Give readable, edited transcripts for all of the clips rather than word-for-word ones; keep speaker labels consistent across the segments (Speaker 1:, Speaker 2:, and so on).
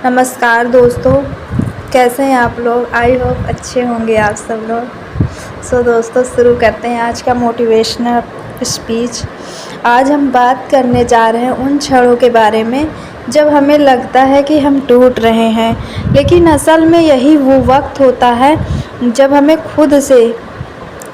Speaker 1: नमस्कार दोस्तों, कैसे हैं आप लोग। आई होप अच्छे होंगे आप सब लोग। दोस्तों शुरू करते हैं आज का मोटिवेशनल स्पीच। आज हम बात करने जा रहे हैं उन क्षणों के बारे में जब हमें लगता है कि हम टूट रहे हैं, लेकिन असल में यही वो वक्त होता है जब हमें खुद से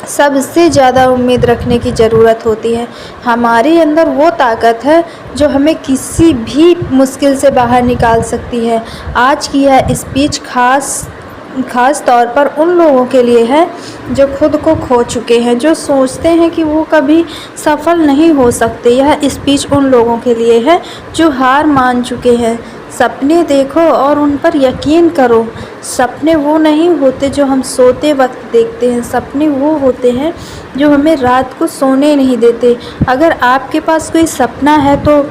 Speaker 1: सबसे ज़्यादा उम्मीद रखने की ज़रूरत होती है। हमारे अंदर वो ताकत है जो हमें किसी भी मुश्किल से बाहर निकाल सकती है। आज की यह स्पीच ख़ास तौर पर उन लोगों के लिए है जो खुद को खो चुके हैं, जो सोचते हैं कि वो कभी सफल नहीं हो सकते। यह स्पीच उन लोगों के लिए है जो हार मान चुके हैं। सपने देखो और उन पर यकीन करो। सपने वो नहीं होते जो हम सोते वक्त देखते हैं, सपने वो होते हैं जो हमें रात को सोने नहीं देते। अगर आपके पास कोई सपना है तो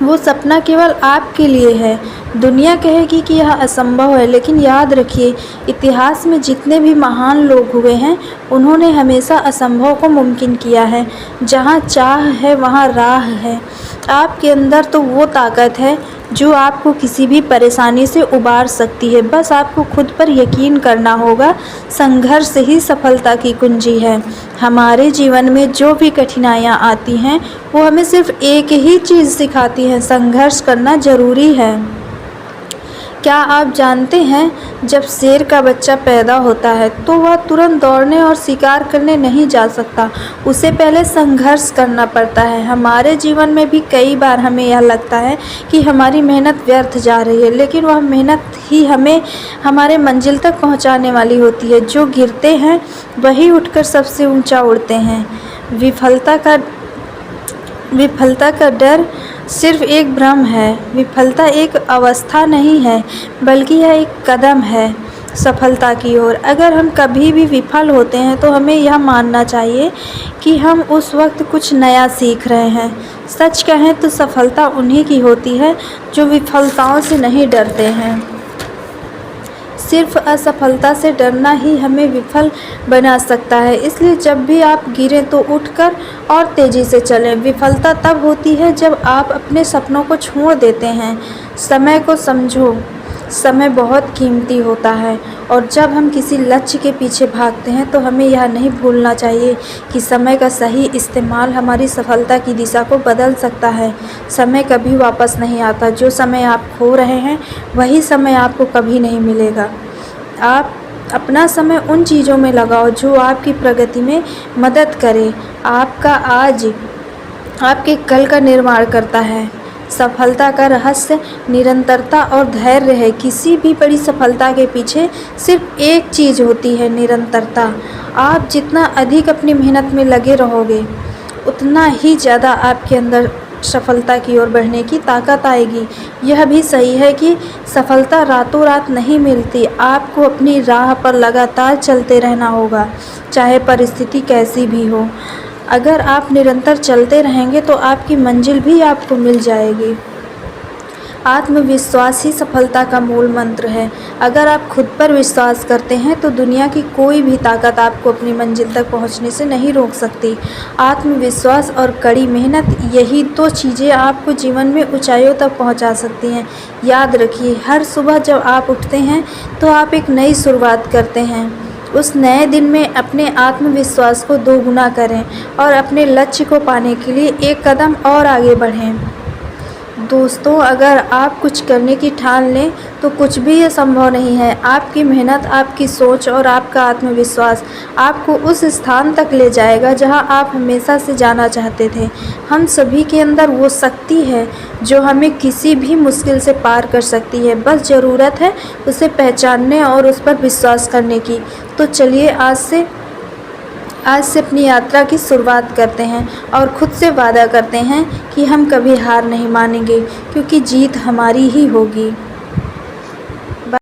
Speaker 1: वो सपना केवल आपके लिए है। दुनिया कहेगी कि यह असंभव है, लेकिन याद रखिए, इतिहास में जितने भी महान लोग हुए हैं उन्होंने हमेशा असंभव को मुमकिन किया है। जहाँ चाह है वहाँ राह है। आपके अंदर तो वो ताकत है जो आपको किसी भी परेशानी से उबार सकती है। बस आपको खुद पर यकीन करना होगा। संघर्ष ही सफलता की कुंजी है। हमारे जीवन में जो भी कठिनाइयाँ आती हैं वो हमें सिर्फ एक ही चीज़ सिखाती है, संघर्ष करना ज़रूरी है। क्या आप जानते हैं, जब शेर का बच्चा पैदा होता है तो वह तुरंत दौड़ने और शिकार करने नहीं जा सकता, उसे पहले संघर्ष करना पड़ता है। हमारे जीवन में भी कई बार हमें यह लगता है कि हमारी मेहनत व्यर्थ जा रही है, लेकिन वह मेहनत ही हमें हमारे मंजिल तक पहुंचाने वाली होती है। जो गिरते हैं वही उठकर सबसे ऊंचा उड़ते हैं। विफलता का डर सिर्फ एक भ्रम है। विफलता एक अवस्था नहीं है, बल्कि यह एक कदम है सफलता की ओर। अगर हम कभी भी विफल होते हैं तो हमें यह मानना चाहिए कि हम उस वक्त कुछ नया सीख रहे हैं। सच कहें तो सफलता उन्हीं की होती है जो विफलताओं से नहीं डरते हैं। सिर्फ असफलता से डरना ही हमें विफल बना सकता है। इसलिए जब भी आप गिरें तो उठकर और तेज़ी से चलें। विफलता तब होती है जब आप अपने सपनों को छोड़ देते हैं। समय को समझो, समय बहुत कीमती होता है, और जब हम किसी लक्ष्य के पीछे भागते हैं तो हमें यह नहीं भूलना चाहिए कि समय का सही इस्तेमाल हमारी सफलता की दिशा को बदल सकता है। समय कभी वापस नहीं आता। जो समय आप खो रहे हैं वही समय आपको कभी नहीं मिलेगा। आप अपना समय उन चीज़ों में लगाओ जो आपकी प्रगति में मदद करे। आपका आज आपके कल का निर्माण करता है। सफलता का रहस्य निरंतरता और धैर्य है। किसी भी बड़ी सफलता के पीछे सिर्फ एक चीज़ होती है, निरंतरता। आप जितना अधिक अपनी मेहनत में लगे रहोगे उतना ही ज़्यादा आपके अंदर सफलता की ओर बढ़ने की ताकत आएगी। यह भी सही है कि सफलता रातों रात नहीं मिलती। आपको अपनी राह पर लगातार चलते रहना होगा, चाहे परिस्थिति कैसी भी हो। अगर आप निरंतर चलते रहेंगे तो आपकी मंजिल भी आपको मिल जाएगी। आत्मविश्वास ही सफलता का मूल मंत्र है। अगर आप खुद पर विश्वास करते हैं तो दुनिया की कोई भी ताकत आपको अपनी मंजिल तक पहुंचने से नहीं रोक सकती। आत्मविश्वास और कड़ी मेहनत, यही दो चीज़ें आपको जीवन में ऊंचाइयों तक पहुंचा सकती हैं। याद रखिए, हर सुबह जब आप उठते हैं तो आप एक नई शुरुआत करते हैं। उस नए दिन में अपने आत्मविश्वास को दोगुना करें और अपने लक्ष्य को पाने के लिए एक कदम और आगे बढ़ें। दोस्तों, अगर आप कुछ करने की ठान लें तो कुछ भी असंभव नहीं है। आपकी मेहनत, आपकी सोच और आपका आत्मविश्वास आपको उस स्थान तक ले जाएगा जहां आप हमेशा से जाना चाहते थे। हम सभी के अंदर वो शक्ति है जो हमें किसी भी मुश्किल से पार कर सकती है। बस ज़रूरत है उसे पहचानने और उस पर विश्वास करने की। तो चलिए आज से अपनी यात्रा की शुरुआत करते हैं और खुद से वादा करते हैं कि हम कभी हार नहीं मानेंगे, क्योंकि जीत हमारी ही होगी।